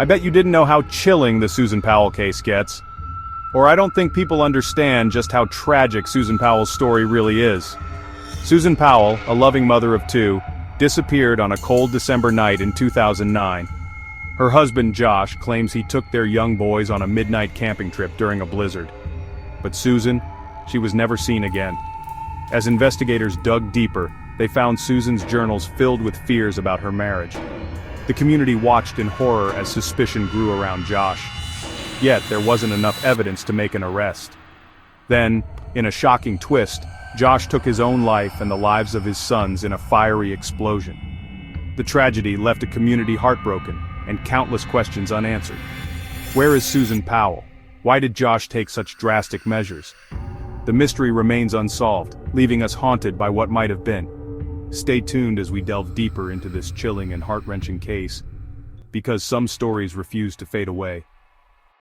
I bet you didn't know how chilling the Susan Powell case gets. Or I don't think people understand just how tragic Susan Powell's story really is. Susan Powell, a loving mother of two, disappeared on a cold December night in 2009. Her husband Josh claims he took their young boys on a midnight camping trip during a blizzard. But Susan, she was never seen again. As investigators dug deeper, they found Susan's journals filled with fears about her marriage. The community watched in horror as suspicion grew around Josh. Yet there wasn't enough evidence to make an arrest. Then, in a shocking twist, Josh took his own life and the lives of his sons in a fiery explosion. The tragedy left a community heartbroken and countless questions unanswered. Where is Susan Powell? Why did Josh take such drastic measures? The mystery remains unsolved, leaving us haunted by what might have been. Stay tuned as we delve deeper into this chilling and heart-wrenching case, because some stories refuse to fade away.